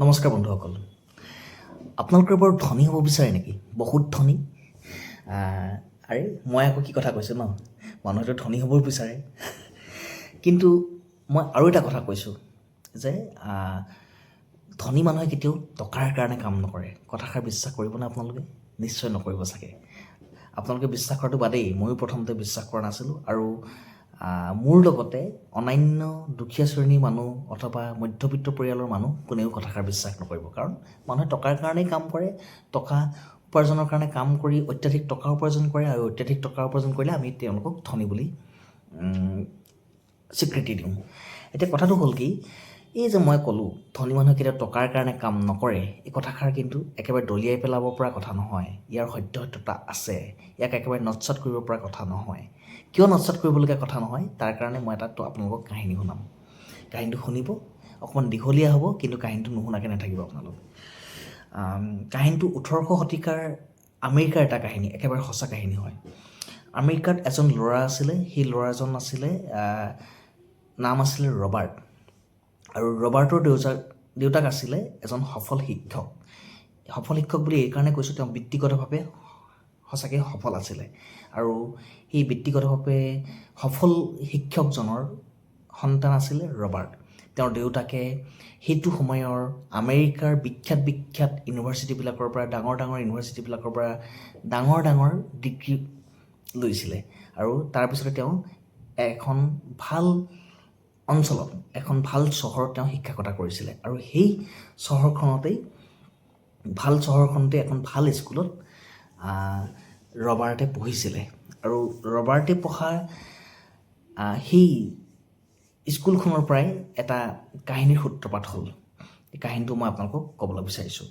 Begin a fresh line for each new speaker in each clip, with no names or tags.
নমস্কাৰ বন্ধুসকল, আপোনালোকে বৰ ধনী হ'ব বিচাৰে নেকি? বহুত ধনী? আৰে মই আকৌ কি কথা কৈছোঁ ন, মানুহেতো ধনী হ'বও বিচাৰে। কিন্তু মই আৰু এটা কথা কৈছোঁ যে ধনী মানুহে কেতিয়াও টকাৰ কাৰণে কাম নকৰে। কথাষাৰ বিশ্বাস কৰিবনে আপোনালোকে? নিশ্চয় নকৰিব চাগে। আপোনালোকে বিশ্বাস কৰাটো বাদেই, ময়ো প্ৰথমতে বিশ্বাস কৰা নাছিলোঁ। আৰু মোৰ লগতে অন্যান্য দুখীয়া শ্ৰেণীৰ মানুহ অথবা মধ্যবিত্ত পৰিয়ালৰ মানুহ কোনেও কথাষাৰ বিশ্বাস নকৰিব। কাৰণ মানুহে টকাৰ কাৰণেই কাম কৰে, টকা উপাৰ্জনৰ কাৰণে কাম কৰি অত্যাধিক টকা উপাৰ্জন কৰে, আৰু অত্যাধিক টকা উপাৰ্জন কৰিলে আমি তেওঁলোকক ধনী বুলি স্বীকৃতি দিওঁ। এতিয়া কথাটো হ'ল কি, এই যে মই ক'লোঁ ধনী মানুহে কেতিয়াও টকাৰ কাৰণে কাম নকৰে, এই কথাষাৰ কিন্তু একেবাৰে দলিয়াই পেলাব পৰা কথা নহয়। ইয়াৰ সত্যতা আছে, ইয়াক একেবাৰে নস্যাৎ কৰিব পৰা কথা নহয়। কিয় নস্যাৎ কৰিবলগীয়া কথা নহয়, তাৰ কাৰণে মই এটা আপোনালোকক কাহিনী শুনাম। কাহিনীটো শুনিব, অকণমান দীঘলীয়া হ'ব, কিন্তু কাহিনীটো নুশুনাকৈ নাথাকিব আপোনালোক। কাহিনীটো 18শ শতিকাৰ আমেৰিকাৰ এটা কাহিনী, একেবাৰে সঁচা কাহিনী হয়। আমেৰিকাত এজন ল'ৰা আছিলে, সেই ল'ৰাজন আছিলে নাম আছিলে ৰবাৰ্ট। আৰু ৰবাৰ্টৰ দেউতাক আছিলে এজন সফল শিক্ষক। সফল শিক্ষক বুলি এইকাৰণে কৈছোঁ, তেওঁ বৃত্তিগতভাৱে সঁচাকৈ সফল আছিলে। আৰু সেই বৃত্তিগতভাৱে সফল শিক্ষকজনৰ সন্তান আছিলে ৰবাৰ্ট। তেওঁৰ দেউতাকে সেইটো সময়ৰ আমেৰিকাৰ বিখ্যাত ইউনিভাৰ্চিটিবিলাকৰ পৰা, ডাঙৰ ইউনিভাৰ্চিটিবিলাকৰ পৰা ডাঙৰ ডিগ্ৰী লৈছিলে। আৰু তাৰপিছতে তেওঁ এখন ভাল অঞ্চলত, এখন ভাল চহৰত তেওঁ শিক্ষকতা কৰিছিলে। আৰু সেই চহৰখনতেই এখন ভাল স্কুলত ৰবাৰ্টে পঢ়িছিলে। আৰু ৰবাৰ্টে পঢ়া সেই স্কুলখনৰ পৰাই এটা কাহিনীৰ সূত্ৰপাত হ'ল। এই কাহিনীটো মই আপোনালোকক ক'বলৈ বিচাৰিছোঁ।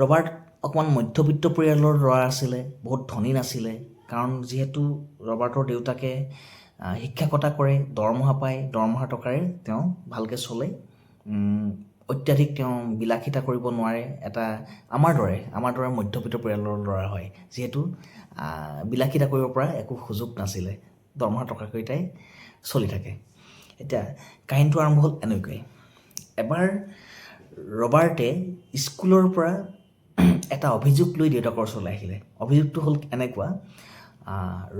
ৰবাৰ্ট অকণমান মধ্যবিত্ত পৰিয়ালৰ ল'ৰা আছিলে, বহুত ধনী নাছিলে। কাৰণ যিহেতু ৰবাৰ্টৰ দেউতাকে শিক্ষকতা কৰে, দৰমহা পায়, দৰমহাৰ টকাৰে তেওঁ ভালকৈ চলে। অত্যাধিক তেওঁ বিলাসিতা কৰিব নোৱাৰে। আমাৰ দৰে মধ্যবিত্ত পৰিয়ালৰ ল'ৰা হয়, যিহেতু বিলাসিতা কৰিব পৰা একো সুযোগ নাছিলে, দৰমহাৰ টকাকেইটাই চলি থাকে। এতিয়া কাহিনীটো আৰম্ভ হ'ল এনেকৈ। এবাৰ ৰবাৰ্টে স্কুলৰ পৰা এটা অভিযোগ লৈ দেউতাকৰ ওচৰলৈ আহিলে। অভিযোগটো হ'ল এনেকুৱা,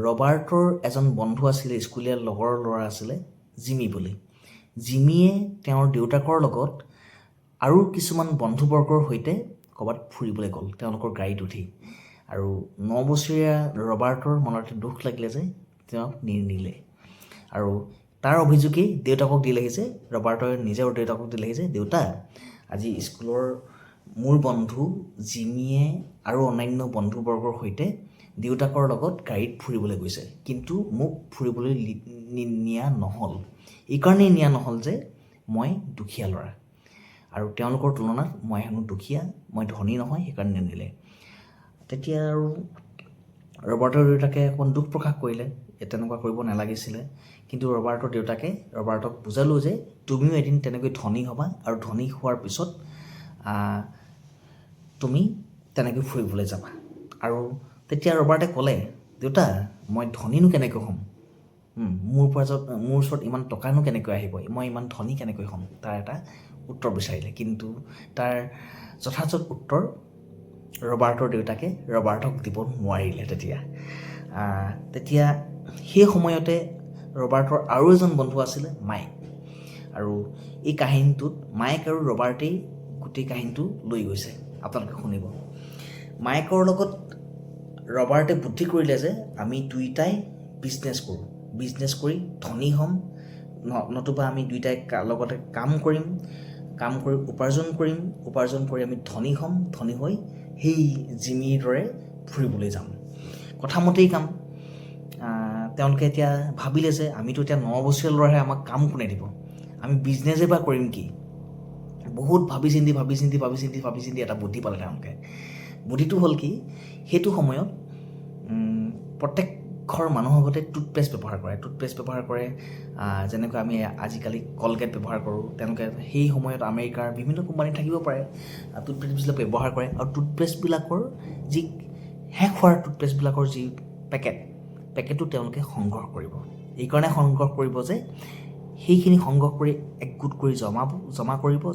ৰবাৰ্টৰ এজন বন্ধু আছিলে, স্কুলীয়া লগৰ ল'ৰা আছিলে জিমি বুলি। জিমিয়ে তেওঁৰ দেউতাকৰ লগত আৰু কিছুমান বন্ধুবৰ্গৰ সৈতে ক'ৰবাত ফুৰিবলৈ গ'ল, তেওঁলোকৰ গাড়ীত উঠি। আৰু 9 বছৰীয়া ৰবাৰ্টৰ মনতে দুখ লাগিলে যে তেওঁক নিনিলে। আৰু তাৰ অভিযোগেই দেউতাকক দিলেহি যে, ৰবাৰ্টৰ নিজৰ দেউতাকক দিলেহি যে, দেউতা, আজি স্কুলৰ মোৰ বন্ধু জিমিয়ে আৰু অন্যান্য বন্ধুবৰ্গৰ সৈতে দেউতাকৰ লগত গাড়ীত ফুৰিবলৈ গৈছে, কিন্তু মোক ফুৰিবলৈ নিয়া নহ'ল। এইকাৰণেই নিয়া নহ'ল যে মই দুখীয়া ল'ৰা, আৰু তেওঁলোকৰ তুলনাত মই হেনো দুখীয়া, মই ধনী নহয়, সেইকাৰণে নিনিলে। তেতিয়া আৰু ৰবাৰ্টৰ দেউতাকে অকণমান দুখ প্ৰকাশ কৰিলে, তেনেকুৱা কৰিব নালাগিছিলে। কিন্তু ৰবাৰ্টৰ দেউতাকে ৰবাৰ্টক বুজালোঁ যে তুমিও এদিন তেনেকৈ ধনী হ'বা, আৰু ধনী হোৱাৰ পিছত তুমি তেনেকৈ ফুৰিবলৈ যাবা। আৰু তেতিয়া ৰবাৰ্টে ক'লে, দেউতা, মই ধনীনো কেনেকৈ হ'ম? মোৰ ওচৰত ইমান টকানো কেনেকৈ আহিব? মই ইমান ধনী কেনেকৈ হ'ম? তাৰ এটা উত্তৰ বিচাৰিলে। কিন্তু তাৰ যথাযথ উত্তৰ ৰবাৰ্টৰ দেউতাকে ৰবাৰ্টক দিব নোৱাৰিলে। তেতিয়া সেই সময়তে ৰবাৰ্টৰ আৰু এজন বন্ধু আছিলে, মাইক। আৰু এই কাহিনীটোত মাইক আৰু ৰবাৰ্টেই গোটেই কাহিনীটো লৈ গৈছে, আপোনালোকে শুনিব। মাইকৰ লগত ৰবাৰ্টে বুদ্ধি কৰিলে যে আমি দুয়োটাই বিজনেছ কৰি ধনী হ'ম, নতুবা আমি দুয়োটাই লগতে কাম কৰি উপাৰ্জন কৰি আমি ধনী হ'ম, ধনী হৈ সেই জিমিৰ দৰে ফুৰিবলৈ যাম। কথামতেই কাম। তেওঁলোকে এতিয়া ভাবিলে যে আমিতো এতিয়া 9 বছৰীয়া ল'ৰাহে, আমাক কাম কোনে দিব? আমি বিজনেছেই বা কৰিম কি? বহুত ভাবি চিন্তি এটা বুদ্ধি পালে তেওঁলোকে। বুদ্ধিটো হ'ল কি, সেইটো সময়ত প্ৰত্যেক ঘৰ মানুহৰ ঘৰতে টুথপেষ্ট ব্যৱহাৰ কৰে। যেনেকৈ আমি আজিকালি কলগেট ব্যৱহাৰ কৰোঁ, তেওঁলোকে সেই সময়ত আমেৰিকাৰ বিভিন্ন কোম্পানী থাকিব পাৰে, টুথপেষ্টবিলাক ব্যৱহাৰ কৰে। আৰু টুথপেষ্টবিলাকৰ যি শেষ হোৱাৰ টুথপেষ্টবিলাকৰ যি পেকেটটো তেওঁলোকে সংগ্ৰহ কৰিব। এইকাৰণে সংগ্ৰহ কৰিব যে সেইখিনি সংগ্ৰহ কৰি একগোট কৰি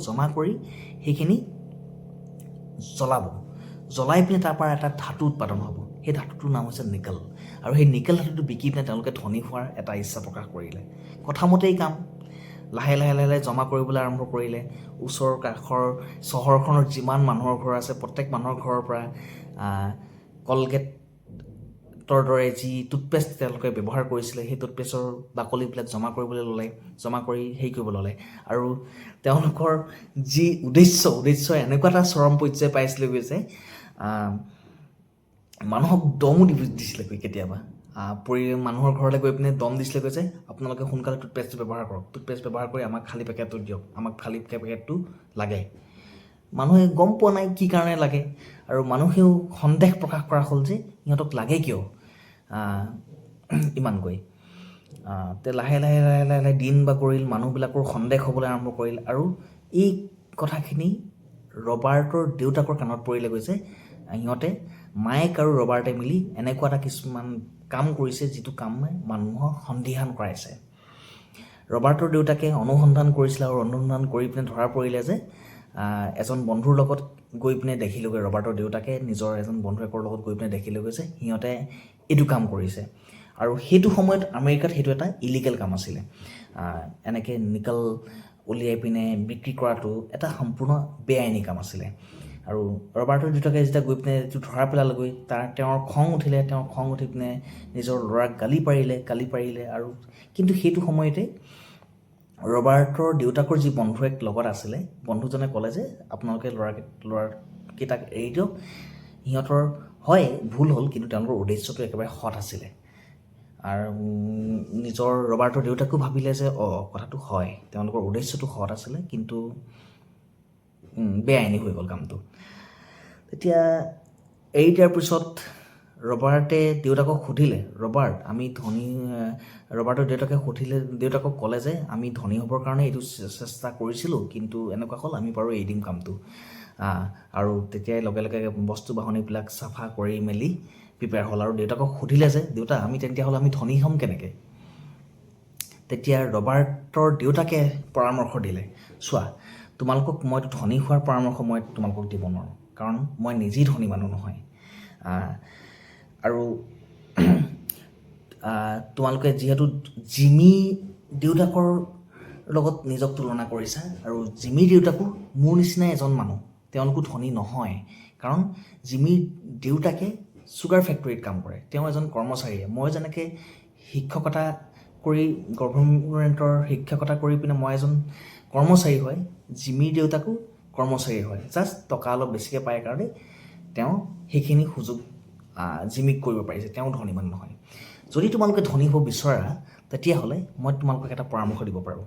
জমা কৰি সেইখিনি জ্বলাই পিনে তাৰ পৰা এটা ধাতু উৎপাদন হ'ব। সেই ধাতুটোৰ নাম হৈছে নিকেল। আৰু সেই নিকেল ধাতুটো বিকি পিনে তেওঁলোকে ধনী হোৱাৰ এটা ইচ্ছা প্ৰকাশ কৰিলে। কথামতেই কাম লাহে লাহে জমা কৰিবলৈ আৰম্ভ কৰিলে। ওচৰ কাষৰ চহৰখনৰ যিমান মানুহৰ ঘৰ আছে প্ৰত্যেক মানুহৰ ঘৰৰ পৰা কলগেটৰ দৰে যি টুথপেষ্ট তেওঁলোকে ব্যৱহাৰ কৰিছিলে সেই টুথপেষ্টৰ বাকলিবিলাক জমা কৰিবলৈ ল'লে, জমা কৰি হেৰি কৰিব ল'লে। আৰু তেওঁলোকৰ যি উদ্দেশ্য এনেকুৱা এটা চৰম পৰ্যায় পাইছিলেগৈ যে মানুহক দমো দিছিলেগৈ কেতিয়াবা। মানুহৰ ঘৰলৈ গৈ পিনে দম দিছিলেগৈ যে আপোনালোকে সোনকালে টুথপেষ্ট ব্যৱহাৰ কৰক, টুথপেষ্ট ব্যৱহাৰ কৰি আমাক খালী পেকেটটো দিয়ক, আমাক খালী পেকেটটো লাগে। মানুহে গম পোৱা নাই কি কাৰণে লাগে, আৰু মানুহেও সন্দেহ প্ৰকাশ কৰা হ'ল যে সিহঁতক লাগে কিয় ইমানকৈ। লাহে লাহে দিন বাগৰিল, মানুহবিলাকৰ সন্দেহ হ'বলৈ আৰম্ভ কৰিল। আৰু এই কথাখিনি ৰবাৰ্টৰ দেউতাকৰ কাণত পৰিলেগৈ যে সিহঁতে মায়েক আৰু ৰবাৰ্টে মিলি এনেকুৱা এটা কিছুমান কাম কৰিছে যিটো কামে মানুহৰ সন্দিহান কৰাইছে। ৰবাৰ্টৰ দেউতাকে অনুসন্ধান কৰিছিলে আৰু অনুসন্ধান কৰি পিনে ধৰা পৰিলে যে এজন বন্ধুৰ লগত গৈ পিনে দেখিলেগৈ, ৰবাৰ্টৰ দেউতাকে নিজৰ এজন বন্ধুয়েকৰ লগত গৈ পিনে দেখিলেগৈ যে সিহঁতে এইটো কাম কৰিছে। আৰু সেইটো সময়ত আমেৰিকাত সেইটো এটা ইলিগেল কাম আছিলে। এনেকৈ নিকেল উলিয়াই পিনে বিক্ৰী কৰাটো এটা সম্পূৰ্ণ বেআইনী কাম আছিলে। আৰু ৰবাৰ্টৰ দেউতাকে যেতিয়া গৈ পিনে এইটো ধৰা পেলালেগৈ, তেওঁৰ খং উঠিলে। তেওঁৰ খং উঠি পিনে নিজৰ ল'ৰাক গালি পাৰিলে। আৰু কিন্তু সেইটো সময়তে ৰবাৰ্টৰ দেউতাকৰ যি বন্ধুৱেক লগত আছিলে, বন্ধুজনে ক'লে যে আপোনালোকে ল'ৰাকেইটাক এৰি দিয়ক, সিহঁতৰ হয় ভুল হ'ল, কিন্তু তেওঁলোকৰ উদ্দেশ্যটো একেবাৰে সৎ আছিলে। আৰু নিজৰ ৰবাৰ্টৰ দেউতাকো ভাবিলে যে কথাটো হয়, তেওঁলোকৰ উদ্দেশ্যটো সৎ আছিলে, কিন্তু বেআইনী হৈ গ'ল কামটো। তেতিয়া এৰি দিয়াৰ পিছত ৰবাৰ্টে দেউতাকক সুধিলে, ৰবাৰ্টৰ দেউতাকক ক'লে যে আমি ধনী হ'বৰ কাৰণে এইটো চেষ্টা কৰিছিলোঁ, কিন্তু এনেকুৱা হ'ল, আমি বাৰু এৰি দিম কামটো। আৰু তেতিয়াই লগে লগে বস্তু বাহনিবিলাক চাফা কৰি মেলি প্ৰিপেয়াৰ হ'ল। আৰু দেউতাকক সুধিলে যে দেউতা তেতিয়াহ'লে আমি ধনী হ'ম কেনেকৈ? তেতিয়া ৰবাৰ্টৰ দেউতাকে পৰামৰ্শ দিলে, চোৱা তোমালোকক মইতো ধনী হোৱাৰ পৰামৰ্শ মই তোমালোকক দিব নোৱাৰোঁ, কাৰণ মই নিজেই ধনী মানুহ নহয়। আৰু তোমালোকে যিহেতু জিমি দেউতাকৰ লগত নিজক তুলনা কৰিছা, আৰু জিমিৰ দেউতাকো মোৰ নিচিনাই এজন মানুহ, তেওঁলোকো ধনী নহয়। কাৰণ জিমিৰ দেউতাকে চুগাৰ ফেক্টৰীত কাম কৰে, তেওঁ এজন কৰ্মচাৰীয়ে। মই যেনেকৈ শিক্ষকতা কৰি গভৰ্ণমেণ্টৰ শিক্ষকতা কৰি পিনে মই এজন কৰ্মচাৰী হয়, জিমিৰ দেউতাকো কৰ্মচাৰী হয়। জাষ্ট টকা অলপ বেছিকৈ পায় কাৰণে তেওঁ সেইখিনি সুযোগ জিমিক কৰিব পাৰিছে, তেওঁ ধনী মানুহ নহয়। যদি তোমালোকে ধনী হ'ব বিচৰা, তেতিয়াহ'লে মই তোমালোকক এটা পৰামৰ্শ দিব পাৰোঁ।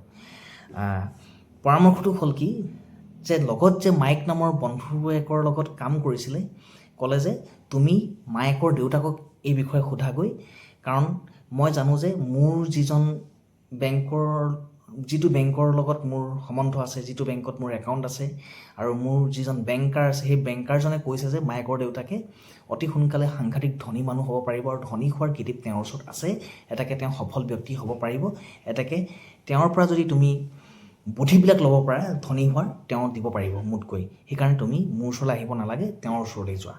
পৰামৰ্শটো হ'ল কি, যে লগত যে মাইক নামৰ বন্ধুয়েকৰ লগত কাম কৰিছিলে, ক'লে যে তুমি মায়েকৰ দেউতাকক এই বিষয়ে সোধাগৈ, কাৰণ মই জানো যে মোৰ যিটো বেংকৰ লগত মোৰ সম্বন্ধ আছে, যিটো বেংকত মোৰ একাউণ্ট আছে, আৰু মোৰ যিজন বেংকাৰ আছে, সেই বেংকাৰজনে কৈছে যে মায়েকৰ দেউতাকে অতি সোনকালে সাংঘাতিক ধনী মানুহ হ'ব পাৰিব, আৰু ধনী হোৱাৰ ক্ৰেডিট তেওঁৰ ওচৰত আছে। এটাকে তেওঁ সফল ব্যক্তি হ'ব পাৰিব, এটাকে তেওঁৰ পৰা যদি তুমি বুদ্ধিবিলাক ল'ব পাৰা ধনী হোৱাৰ, তেওঁ দিব পাৰিব মোতকৈ। সেইকাৰণে তুমি মোৰ ওচৰলৈ আহিব নালাগে, তেওঁৰ ওচৰলৈ যোৱা।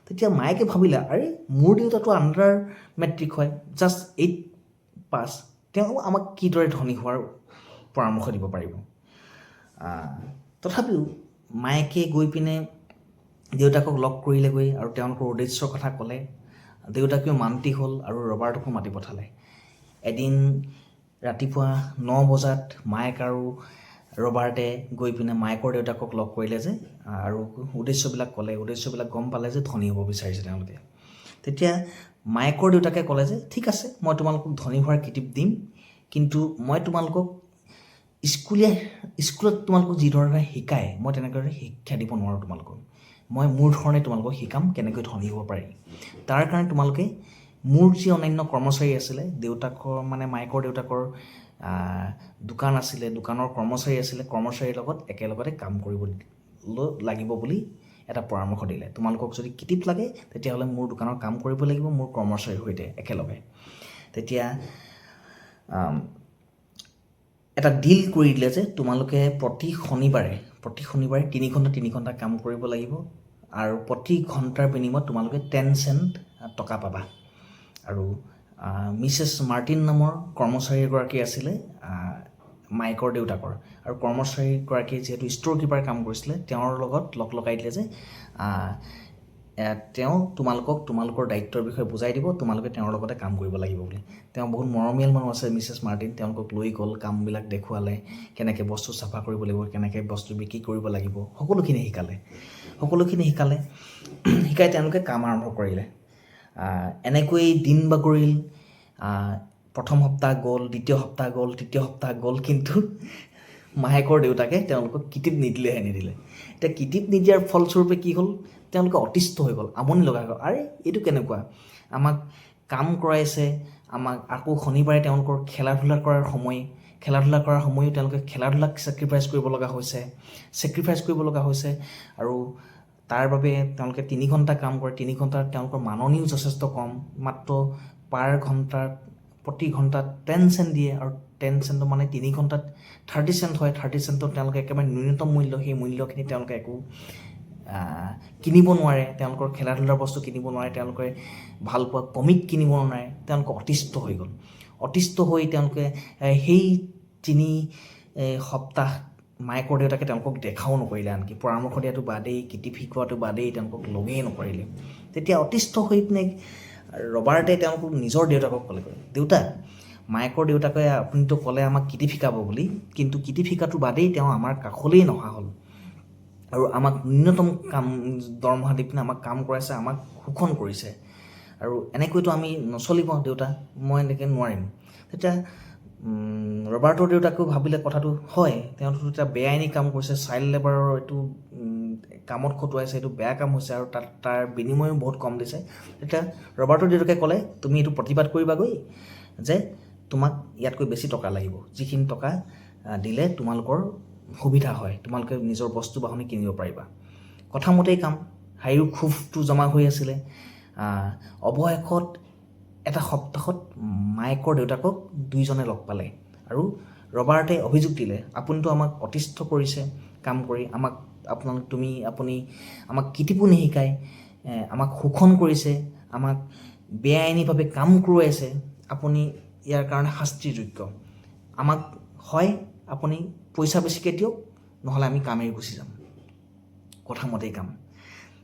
তেতিয়া মায়েকে ভাবিলে, আৰে মোৰ দেউতাটো আণ্ডাৰ মেট্ৰিক হয়, জাষ্ট 8 পাছ, তেওঁ আমাক কিদৰে ধনী হোৱাৰ পৰামৰ্শ দিব পাৰিব? তথাপিও মায়েকে গৈ পিনে দেউতাকক লগ কৰিলেগৈ, আৰু তেওঁলোকৰ উদ্দেশ্যৰ কথা ক'লে। দেউতাকেও মান্তি হ'ল, আৰু ৰবাৰ্টকো মাতি পঠালে। এদিন ৰাতিপুৱা 9 বজাত মায়েক আৰু ৰবাৰ্টে গৈ পিনে মায়েকৰ দেউতাকক লগ কৰিলে যে, আৰু উদ্দেশ্যবিলাক ক'লে। উদ্দেশ্যবিলাক গম পালে যে ধনী হ'ব বিচাৰিছে তেওঁলোকে। তেতিয়া মায়েকৰ দেউতাকে ক'লে যে ঠিক আছে, মই তোমালোকক ধনী হোৱাৰ ক্ৰেডিট দিম, কিন্তু মই তোমালোকক স্কুলত তোমালোকক যিদৰে শিকায়, মই তেনেদৰে শিক্ষা দিব নোৱাৰোঁ তোমালোকক। মই মোৰ ধৰণে তোমালোকক শিকাম কেনেকৈ ধনী হ'ব পাৰি। তাৰ কাৰণে তোমালোকে মোৰ যি অন্যান্য কৰ্মচাৰী আছিলে, মায়েকৰ দেউতাকৰ দোকান আছিলে, দোকানৰ কৰ্মচাৰী আছিলে, কৰ্মচাৰীৰ লগত একেলগতে কাম কৰিব লাগিব বুলি এটা পৰামৰ্শ দিলে। তোমালোকক যদি কিটিপ লাগে, তেতিয়াহ'লে মোৰ দোকানৰ কাম কৰিব লাগিব মোৰ কৰ্মচাৰীৰ সৈতে একেলগে। তেতিয়া এটা ডিল কৰি দিলে যে তোমালোকে প্ৰতি শনিবাৰে 3 ঘণ্টা কাম কৰিব লাগিব আৰু প্ৰতি ঘণ্টাৰ বিনিময়ত তোমালোকে 10 চেণ্ট টকা পাবা। আৰু মিছেছ মাৰ্টিন নামৰ কৰ্মচাৰী এগৰাকী আছিলে মাইকৰ দেউতাকৰ, আৰু কৰ্মচাৰীগৰাকী যিহেতু ষ্ট'ৰ কিপাৰ কাম কৰিছিলে, তেওঁৰ লগত লগ লগাই দিলে যে তেওঁ তোমালোকৰ দায়িত্বৰ বিষয়ে বুজাই দিব, তোমালোকে তেওঁৰ লগতে কাম কৰিব লাগিব বুলি। তেওঁ বহুত মৰমীয়াল মানুহ আছে মিছেছ মাৰ্টিন, তেওঁলোকক লৈ গ'ল, কামবিলাক দেখুৱালে, কেনেকৈ বস্তু চাফা কৰিব লাগিব, কেনেকৈ বস্তু বিক্ৰী কৰিব লাগিব, সকলোখিনি শিকাই তেওঁলোকে কাম আৰম্ভ কৰিলে। এনেকৈ দিন বাগৰিল। প্ৰথম সপ্তাহ গ'ল, দ্বিতীয় সপ্তাহ গ'ল, তৃতীয় সপ্তাহ গ'ল, কিন্তু মাহেকৰ দেউতাকে তেওঁলোকক কিটিপ নিদিলে। এতিয়া কিটিপ নিদিয়াৰ ফলস্বৰূপে কি হ'ল, তেওঁলোকে অতিষ্ঠ হৈ গ'ল, আমনি লগা হৈ গ'ল। আৰে এইটো কেনেকুৱা, আমাক কাম কৰাইছে, আমাক আকৌ শনিবাৰে তেওঁলোকৰ খেলা ধূলা কৰাৰ সময়ো তেওঁলোকে খেলা ধূলাক ছেক্ৰিফাইচ কৰিব লগা হৈছে। আৰু তাৰ বাবে তেওঁলোকে 3 ঘণ্টা কাম কৰে, 3 ঘণ্টাত তেওঁলোকৰ মাননিও যথেষ্ট কম, মাত্ৰ প্ৰতি ঘণ্টাত 10 চেণ্ট দিয়ে। আৰু 10 চেণ্ট মানে 3 ঘণ্টাত 30 চেণ্ট হয়। 30 চেণ্টত তেওঁলোকে একেবাৰে ন্যূনতম মূল্য, সেই মূল্যখিনি তেওঁলোকে একো কিনিব নোৱাৰে, তেওঁলোকৰ খেলা ধূলাৰ বস্তু কিনিব নোৱাৰে, তেওঁলোকে ভাল পোৱা কমিক কিনিব নোৱাৰে। তেওঁলোকে অতিষ্ঠ হৈ তেওঁলোকে সেই 3 সপ্তাহ মাইকৰ দেউতাকে তেওঁলোকক দেখাও নকৰিলে, আনকি পৰামৰ্শ দিয়াটো বাদেই, কিটিপ শিকোৱাটো বাদেই, তেওঁলোকক লগেই নকৰিলে। তেতিয়া অতিষ্ঠ হৈ পিনে ৰবাৰ্টে তেওঁলোকক নিজৰ দেউতাকক ক'লে, দেউতা, মাইকৰ দেউতাকে আপুনিতো ক'লে আমাক কিটিপ শিকাব বুলি, কিন্তু কিটিপ শিকাটো বাদেই তেওঁ আমাৰ কাষলেই নহা হ'ল আৰু আমাক ন্যূনতম দৰমহা দি পিনে আমাক কাম কৰাইছে, আমাক শোষণ কৰিছে। আৰু এনেকৈতো আমি নচলিব দেউতা, মই এনেকৈ নোৱাৰিম। তেতিয়া ৰবাৰ্টৰ দেউতাকেও ভাবিলে কথাটো হয়, তেওঁতো এতিয়া বেআইনী কাম কৰিছে, চাইল্ড লেবাৰৰ এইটো কামত খটুৱাইছে, এইটো বেয়া কাম হৈছে, আৰু তাৰ বিনিময়ো বহুত কম দিছে। তেতিয়া ৰবাৰ্টৰ দেউতাকে ক'লে, তুমি এইটো প্ৰতিবাদ কৰিবাগৈ যে তোমাক ইয়াতকৈ বেছি টকা লাগিব, যিখিনি টকা দিলে তোমালোকৰ সুবিধা হয়, তোমালোকে নিজৰ বস্তু বাহনি কিনিব পাৰিবা। কথামতেই কাম, হাইৰো ক্ষোভটো জমা হৈ আছিলে। অৱশেষত এটা সপ্তাহত মাইকৰ দেউতাকক দুইজনে লগ পালে আৰু ৰবাৰ্টে অভিযোগ দিলে, আপুনিতো আমাক অতিষ্ঠ কৰিছে কাম কৰি, আপুনি আমাক কিটিপো নিশিকায়, আমাক শোষণ কৰিছে, আমাক বেআইনীভাৱে কাম কৰোৱাইছে, আপুনি ইয়াৰ কাৰণে শাস্তিৰ যোগ্য। আমাক হয় আপুনি পইচা বেছিকৈ দিয়ক, নহ'লে আমি কাম এৰি গুচি যাম। কথামতেই কাম।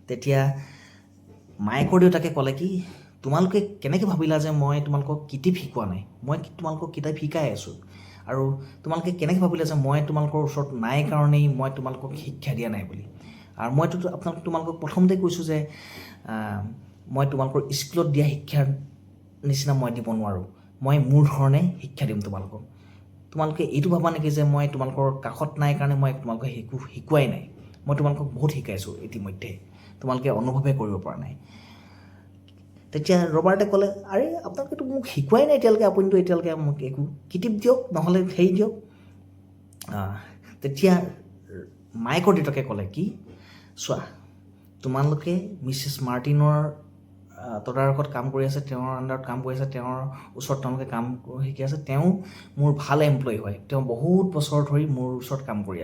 তেতিয়া মাইকৰ দেউতাকে ক'লে কি, তোমালোকে কেনেকৈ ভাবিলা যে মই তোমালোকক কিটিপ শিকোৱা নাই? মই তোমালোকক কিতাপ শিকাই আছোঁ। আৰু তোমালোকে কেনেকৈ ভাবিলা যে মই তোমালোকৰ ওচৰত নাই কাৰণেই মই তোমালোকক শিক্ষা দিয়া নাই বুলি? আৰু মইতো তোমালোকক প্ৰথমতে কৈছোঁ যে মই তোমালোকৰ স্কুলত দিয়া শিক্ষাৰ নিচিনা মই দিব নোৱাৰোঁ, মই মোৰ ধৰণে শিক্ষা দিম তোমালোকক। তোমালোকে এইটো ভাবা নেকি যে মই তোমালোকৰ কাষত নাই কাৰণে মই তোমালোকক শিকোৱাই নাই? মই তোমালোকক বহুত শিকাইছোঁ ইতিমধ্যে, তোমালোকে অনুভৱে কৰিব পৰা নাই। তেতিয়া ৰবাৰ্টে ক'লে, আৰে আপোনালোকেতো মোক শিকোৱাই নাই এতিয়ালৈকে, আপুনিতো এতিয়ালৈকে মোক একো কিটিপ দিয়ক, নহ'লে হেৰি দিয়ক। তেতিয়া মাইকৰ দেউতাকে ক'লে কি, চোৱা, তোমালোকে মিছেছ মাৰ্টিনৰ তদাৰকত কাম কৰি আছে, তেওঁৰ আণ্ডাৰত কাম কৰি আছে, তেওঁৰ ওচৰত তেওঁলোকে কাম শিকি আছে, তেওঁ মোৰ ভাল এমপ্লয়ী হয়, তেওঁ বহুত বছৰ ধৰি মোৰ ওচৰত কাম কৰি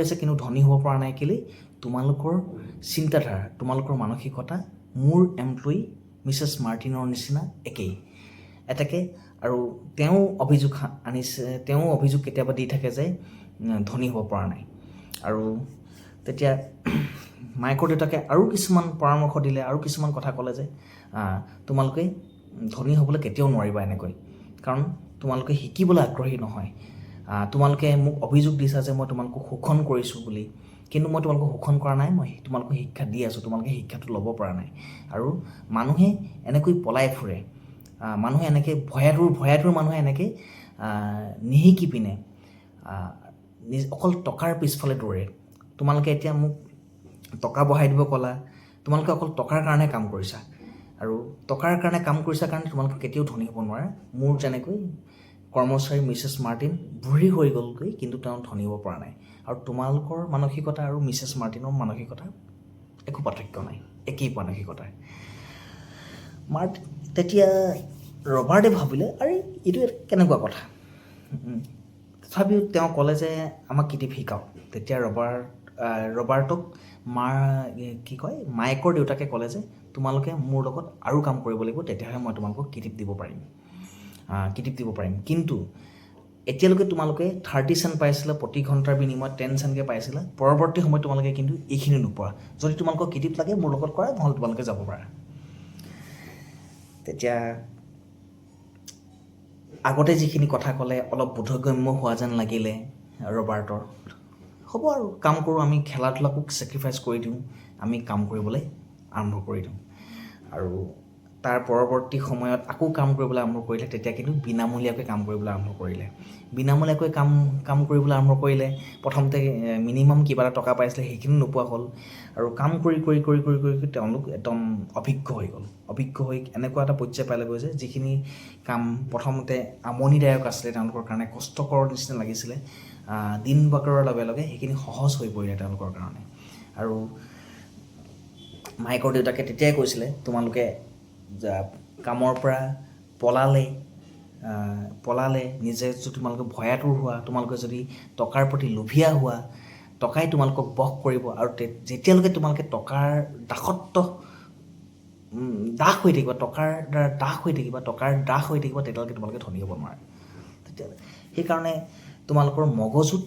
আছে, কিন্তু ধনী হ'ব পৰা নাই। কেলৈ? তোমালোকৰ চিন্তাধাৰা, তোমালোকৰ মানসিকতা মোৰ এমপ্লয়ী মিছেছ মাৰ্টিনৰ নিচিনা একেই। আৰু তেওঁ অভিযোগ কেতিয়াবা দি থাকে যে ধনী হ'ব পৰা নাই। আৰু তেতিয়া মাইকৰ দেউতাকে আৰু কিছুমান পৰামৰ্শ দিলে, আৰু কিছুমান কথা ক'লে যে তোমালোকে ধনী হ'বলৈ কেতিয়াও নোৱাৰিবা এনেকৈ, কাৰণ তোমালোকে শিকিবলৈ আগ্ৰহী নহয়। তোমালোকে মোক অভিযোগ দিছা যে মই তোমালোকক শোষণ কৰিছোঁ বুলি, কিন্তু মই তোমালোকক শোষণ কৰা নাই, মই তোমালোকক শিক্ষা দি আছোঁ, তোমালোকে শিক্ষাটো ল'ব পৰা নাই। আৰু মানুহে এনেকৈ পলাই ফুৰে, মানুহে এনেকৈ ভয়াতুৰ মানুহে এনেকৈ নিশিকি পিনে অকল টকাৰ পিছফালে দৌৰে। তোমালোকে এতিয়া মোক টকা বঢ়াই দিব ক'লা, তোমালোকে অকল টকাৰ কাৰণে কাম কৰিছা, আৰু টকাৰ কাৰণে কাম কৰিছা কাৰণে তোমালোকে কেতিয়াও ধনী হ'ব নোৱাৰা। মোৰ যেনেকৈ কৰ্মচাৰী মিছেছ মাৰ্টিন বুঢ়ী হৈ গ'লগৈ, কিন্তু তেওঁ ধনী হ'ব পৰা নাই। আৰু তোমালোকৰ মানসিকতা আৰু মিছেছ মাৰ্টিনৰ মানসিকতা একো পাৰ্থক্য নাই, একেই মানসিকতা। তেতিয়া ৰবাৰ্টে ভাবিলে, আৰে এইটো কেনেকুৱা কথা, তথাপিও তেওঁ ক'লে যে আমাক কিটিপ শিকাওক। তেতিয়া ৰবাৰ্টক কি কয় মায়েকৰ দেউতাকে ক'লে যে তোমালোকে মোৰ লগত আৰু কাম কৰিব লাগিব, তেতিয়াহে মই তোমালোকক কিটিপ দিব পাৰিম। কিন্তু এতিয়ালৈকে তোমালোকে 30 চেণ্ট পাইছিলা প্ৰতি ঘণ্টাৰ বিনিময়ত, 10 চেণ্টকৈ পাইছিলা। পৰৱৰ্তী সময়ত তোমালোকে কিন্তু এইখিনি নোপোৱা। যদি তোমালোকক কিটিপ লাগে মোৰ লগত কৰা, নহ'লে তোমালোকে যাব পাৰা। তেতিয়া আগতে যিখিনি কথা ক'লে অলপ বোধগম্য হোৱা যেন লাগিলে ৰবাৰ্টৰ। হ'ব আৰু কাম কৰোঁ, আমি খেলা ধূলাকো ছেক্ৰিফাইচ কৰি দিওঁ, আমি কাম কৰিবলৈ আৰম্ভ কৰি দিওঁ। আৰু তাৰ পৰৱৰ্তী সময়ত আকৌ কাম কৰিবলৈ আৰম্ভ কৰিলে। তেতিয়া কিন্তু বিনামূলীয়াকৈ কাম কৰিবলৈ আৰম্ভ কৰিলে। বিনামূলীয়াকৈ কাম কৰিবলৈ আৰম্ভ কৰিলে। প্ৰথমতে মিনিমাম কিবা এটা টকা পাইছিলে, সেইখিনি নোপোৱা হ'ল। আৰু কাম কৰি তেওঁলোক একদম অভিজ্ঞ হৈ এনেকুৱা এটা পৰ্যায় পালেগৈ যে যিখিনি কাম প্ৰথমতে আমনিদায়ক আছিলে, তেওঁলোকৰ কাৰণে কষ্টকৰ নিচিনা লাগিছিলে, দিন বাগৰৰ লগে লগে সেইখিনি সহজ হৈ পৰিলে তেওঁলোকৰ কাৰণে। আৰু মায়েকৰ দেউতাকে তেতিয়াই কৈছিলে তোমালোকে কামৰ পৰা পলালে নিজে যদি তোমালোকে ভয়াতুৰ হোৱা, তোমালোকে যদি টকাৰ প্ৰতি লোভীয়া হোৱা, টকাই তোমালোকক বশ কৰিব। আৰু যেতিয়ালৈকে তোমালোকে টকাৰ দাস হৈ থাকিবা, টকাৰ দ্বাৰা দাস হৈ থাকিবা, তেতিয়ালৈকে তোমালোকে ধনী হ'ব নোৱাৰা। সেইকাৰণে তোমালোকৰ মগজুত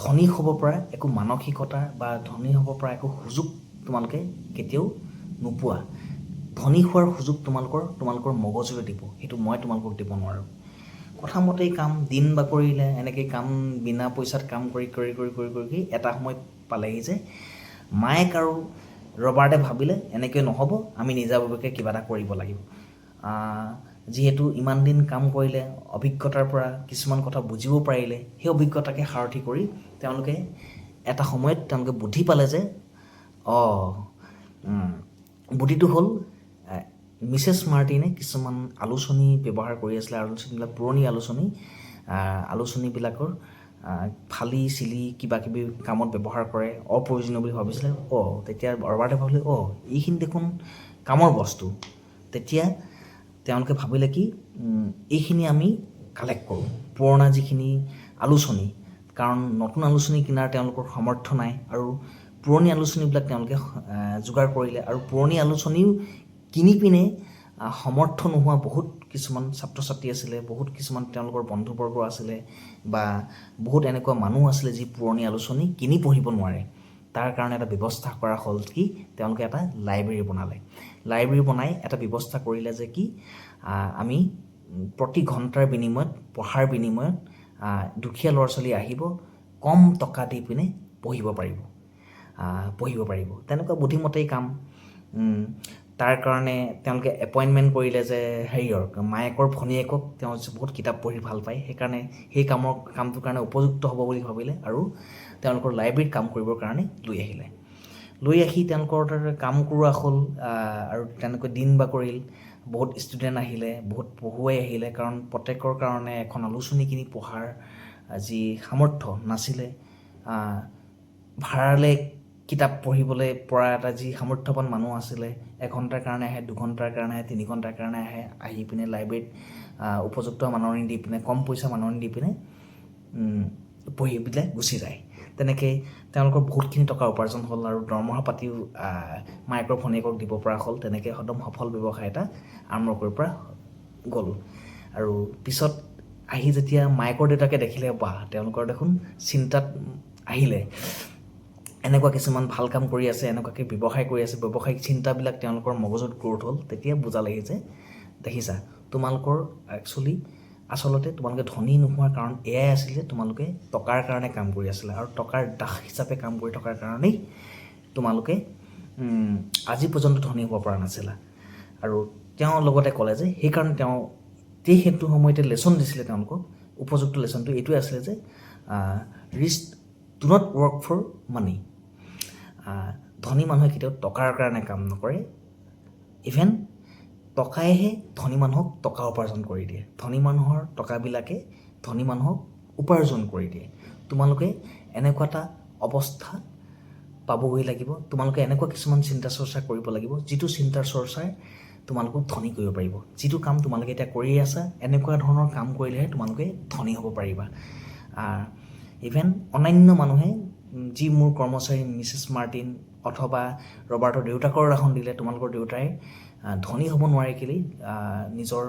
ধনী হ'ব পৰা একো মানসিকতা বা ধনী হ'ব পৰা একো সুযোগ তোমালোকে কেতিয়াও নোপোৱা। ধনী হোৱাৰ সুযোগ তোমালোকৰ মগজুৰে দিব, সেইটো মই তোমালোকক দিব নোৱাৰোঁ। কথামতেই কাম দিন বাগৰিলে, এনেকৈ কাম বিনা পইচাত কাম কৰি এটা সময়ত পালেহি যে মায়েক আৰু ৰবাৰ্টে ভাবিলে এনেকৈ নহ'ব, আমি নিজাববীয়াকৈ কিবা এটা কৰিব লাগিব। যিহেতু ইমান দিন কাম কৰিলে, অভিজ্ঞতাৰ পৰা কিছুমান কথা বুজিব পাৰিলে, সেই অভিজ্ঞতাকে সাৰথি কৰি তেওঁলোকে এটা সময়ত বুদ্ধি পালে যে বুদ্ধিটো হ'ল মিছেছ মাৰ্টিনে কিছুমান আলোচনী ব্যৱহাৰ কৰি আছিলে। আলোচনীবিলাক পুৰণি আলোচনীবিলাকৰ ফালি চিলি কিবাকিবি কামত ব্যৱহাৰ কৰে, অপ্ৰয়োজনীয় বুলি ভাবিছিলে। তেতিয়া ৰবাৰ্টে ভাবিলে এইখিনি দেখোন কামৰ বস্তু। তেতিয়া তেওঁলোকে ভাবিলে কি এইখিনি আমি কালেক্ট কৰোঁ, পুৰণা যিখিনি আলোচনী, কাৰণ নতুন আলোচনী কিনাৰ তেওঁলোকৰ সামৰ্থ্য নাই। আৰু পুৰণি আলোচনীবিলাক তেওঁলোকে যোগাৰ কৰিলে। আৰু পুৰণি আলোচনীও কিনি পিনে সমৰ্থ নোহোৱা বহুত কিছুমান ছাত্ৰ ছাত্ৰী আছিলে, বহুত কিছুমান তেওঁলোকৰ বন্ধুবৰ্গ আছিলে, বা বহুত এনেকুৱা মানুহ আছিলে যি পুৰণি আলোচনী কিনি পঢ়িব নোৱাৰে। তাৰ কাৰণে এটা ব্যৱস্থা কৰা হ'ল কি তেওঁলোকে এটা লাইব্ৰেৰী বনাই এটা ব্যৱস্থা কৰিলে যে কি আমি প্ৰতি ঘণ্টাৰ বিনিময়ত পঢ়াৰ বিনিময়ত দুখীয়া ল'ৰা ছোৱালী আহিব, কম টকা দি পিনে পঢ়িব পাৰিব। তেনেকুৱা বুদ্ধিমতেই কাম। তাৰ কাৰণে তেওঁলোকে এপইণ্টমেণ্ট কৰিলে যে মায়েকৰ ভনীয়েকক তেওঁ বহুত কিতাপ পঢ়ি ভাল পায়, সেইকাৰণে সেই কামটোৰ কাৰণে উপযুক্ত হ'ব বুলি ভাবিলে আৰু তেওঁলোকৰ লাইব্ৰেৰীত কাম কৰিবৰ কাৰণে লৈ আহি তেওঁলোকৰ তাতে কাম কৰোৱা হ'ল। আৰু তেনেকৈ দিন বাগৰিল, বহুত ষ্টুডেণ্ট আহিলে, বহুত পঢ়ুৱাই আহিলে, কাৰণ প্ৰত্যেকৰ কাৰণে এখন আলোচনী কিনি পঢ়াৰ যি সামৰ্থ্য নাছিলে, ভাড়ালৈ কিতাপ পঢ়িবলৈ পৰা এটা যি সামৰ্থ্যৱান মানুহ আছিলে, এঘণ্টাৰ কাৰণে আহে, 2 ঘণ্টাৰ কাৰণে আহে, 3 ঘণ্টাৰ কাৰণে আহি পিনে লাইব্ৰেৰীত উপযুক্ত মাননি দি পিনে, কম পইচা মাননি দি পিনে পঢ়ি পেলাই গুচি যায়। তেনেকৈ তেওঁলোকৰ বহুতখিনি টকা উপাৰ্জন হ'ল আৰু দৰমহা পাতিও মায়েকৰ ভনীয়েকক দিব পৰা হ'ল। তেনেকৈ একদম সফল ব্যৱসায় এটা আৰম্ভ কৰিব পৰা গ'ল। আৰু পিছত আহি যেতিয়া মায়েকৰ দেউতাকে দেখিলে তেওঁলোকৰ দেখোন চিন্তাত আহিলে, এনেকুৱা কিছুমান ভাল কাম কৰি আছে, এনেকুৱাকৈ ব্যৱসায় কৰি আছে, ব্যৱসায়িক চিন্তাবিলাক তেওঁলোকৰ মগজুত গ্ৰ'থ হ'ল। তেতিয়া বুজা লাগি যে দেখিছা তোমালোকৰ আচলতে তোমালোকে ধনী নোহোৱাৰ কাৰণ এয়াই আছিল যে তোমালোকে টকাৰ কাৰণে কাম কৰি আছিলা, আৰু টকাৰ দাস হিচাপে কাম কৰি থকাৰ কাৰণেই তোমালোকে আজি পৰ্যন্ত ধনী হ'ব পৰা নাছিলা। আৰু তেওঁ লগতে ক'লে যে সেইকাৰণে সেইটো সময়তে লেচন দিছিলে তেওঁলোকক। উপযুক্ত লেচনটো এইটোৱে আছিলে যে rich do not work for money. ধনী মানুহে কেতিয়াও টকাৰ কাৰণে কাম নকৰে, ইভেন টকাইহে ধনী মানুহক টকা উপাৰ্জন কৰি দিয়ে। ধনী মানুহৰ টকাবিলাকে ধনী মানুহক উপাৰ্জন কৰি দিয়ে। তোমালোকে এনেকুৱা এটা অৱস্থা পাবগৈ লাগিব, তোমালোকে এনেকুৱা কিছুমান চিন্তা চৰ্চা কৰিব লাগিব যিটো চিন্তা চৰ্চাই তোমালোকক ধনী কৰিব পাৰিব। যিটো কাম তোমালোকে এতিয়া কৰি আছা, এনেকুৱা ধৰণৰ কাম কৰিলেহে তোমালোকে ধনী হ'ব পাৰিবা। ইভেন অন্যান্য মানুহে যি মোৰ কৰ্মচাৰী মিছেছ মাৰ্টিন অথবা ৰবাৰ্টৰ দেউতাকৰ উদাহৰণ দিলে, তোমালোকৰ দেউতাই ধনী হ'ব নোৱাৰে কেলেই নিজৰ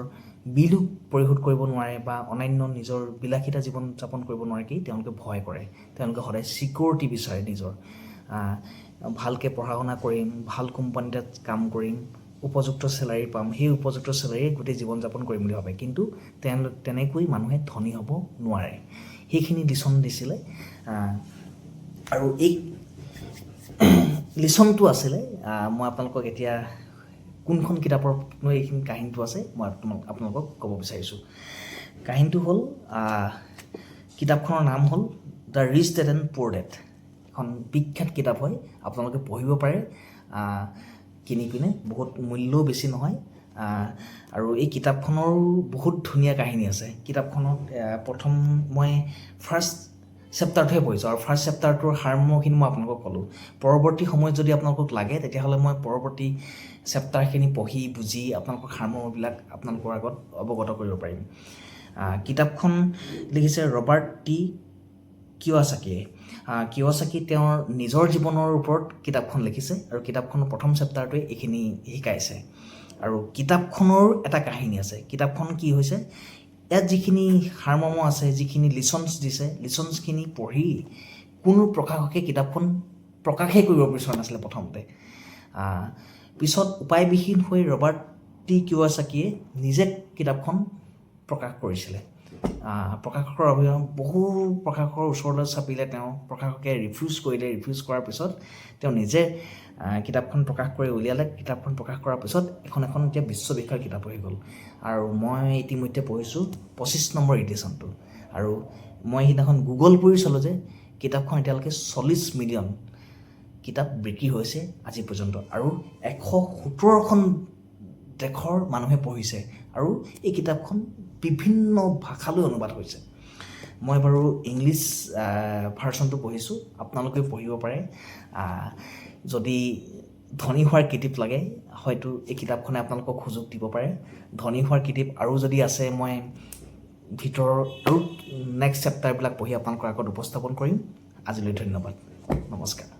বিলো পৰিশোধ কৰিব নোৱাৰে বা অন্যান্য নিজৰ বিলাসিতা জীৱন যাপন কৰিব নোৱাৰে কি তেওঁলোকে ভয় কৰে। তেওঁলোকে সদায় ছিকিউৰিটি বিচাৰে নিজৰ। ভালকৈ পঢ়া শুনা কৰিম, ভাল কোম্পানী এটাত কাম কৰিম, উপযুক্ত চেলাৰী পাম, সেই উপযুক্ত চেলাৰীয়ে গোটেই জীৱন যাপন কৰিম বুলি ভাবে। কিন্তু তেনেকৈ মানুহে ধনী হ'ব নোৱাৰে। সেইখিনি লিচন দিছিলে। আৰু এই লিচনটো আছিলে, মই আপোনালোকক এতিয়া কোনখন কিতাপৰ এইখিনি কাহিনীটো আছে মই আপোনালোকক ক'ব বিচাৰিছোঁ। কাহিনীটো হ'ল, কিতাপখনৰ নাম হ'ল দ্য ৰিচ ডেড এণ্ড পুৰ ডেড। এখন বিখ্যাত কিতাপ হয়, আপোনালোকে পঢ়িব পাৰে কিনি পিনে, বহুত মূল্যও বেছি নহয়। আৰু এই কিতাপখনৰো বহুত ধুনীয়া কাহিনী আছে। কিতাপখনত প্ৰথম মই ফাৰ্ষ্ট চেপ্টাৰটোহে পঢ়িছোঁ, আৰু ফাৰ্ষ্ট চেপ্টাৰটোৰ সাৰমৰ্মখিনি মই আপোনালোকক ক'লোঁ। পৰৱৰ্তী সময়ত যদি আপোনালোকক লাগে তেতিয়াহ'লে মই পৰৱৰ্তী চেপ্টাৰখিনি পঢ়ি বুজি আপোনালোকৰ সাৰমৰ্মবিলাক আপোনালোকৰ আগত অৱগত কৰিব পাৰিম। কিতাপখন লিখিছে ৰবাৰ্ট টি কিয়ছাকিয়ে। কিয়ছাকি তেওঁৰ নিজৰ জীৱনৰ ওপৰত কিতাপখন লিখিছে, আৰু কিতাপখনৰ প্ৰথম চেপ্টাৰটোৱে এইখিনি শিকাইছে। আৰু কিতাপখনৰ এটা কাহিনী আছে। কিতাপখন কি হৈছে, ইয়াত যিখিনি সাৰমৰ্ম আছে, যিখিনি লিচনছ দিছে, লিচনছখিনি পঢ়ি কোনো প্ৰকাশকে কিতাপখন প্ৰকাশেই কৰিব বিচৰা নাছিলে প্ৰথমতে। পিছত উপায়বিহীন হৈ ৰবাৰ্ট টি কিয়ছাকিয়ে নিজে কিতাপখন প্ৰকাশ কৰিছিলে। প্ৰকাশকৰ অভিযান বহু প্ৰকাশকৰ ওচৰলৈ চাপিলে, তেওঁ প্ৰকাশকে ৰিফিউজ কৰিলে। ৰিফিউজ কৰাৰ পিছত তেওঁ নিজে কিতাপখন প্ৰকাশ কৰি উলিয়ালে। কিতাপখন প্ৰকাশ কৰাৰ পিছত এখন এতিয়া বিশ্ববিখ্যাত কিতাপ হৈ গ'ল। আৰু মই ইতিমধ্যে পঢ়িছোঁ 25 নম্বৰ এডিশ্যনটো। আৰু মই সেইদিনাখন গুগল কৰি চালোঁ যে কিতাপখন এতিয়ালৈকে 40 মিলিয়ন কিতাপ বিক্ৰী হৈছে আজি পৰ্যন্ত, আৰু 117খন দেশৰ মানুহে পঢ়িছে। আৰু এই কিতাপখন বিভিন্ন ভাষালৈ অনুবাদ হৈছে। মই বাৰু ইংলিছ ভাৰ্চনটো পঢ়িছোঁ, আপোনালোকেও পঢ়িব পাৰে। যদি ধনী হোৱাৰ কিটিপ লাগে, হয়তো এই কিতাপখনে আপোনালোকক সুযোগ দিব পাৰে। ধনী হোৱাৰ কিটিপ আৰু যদি আছে, মই ভিতৰৰ আৰু নেক্সট চেপ্টাৰবিলাক পঢ়ি আপোনালোকৰ আগত উপস্থাপন কৰিম। আজিলৈ ধন্যবাদ, নমস্কাৰ।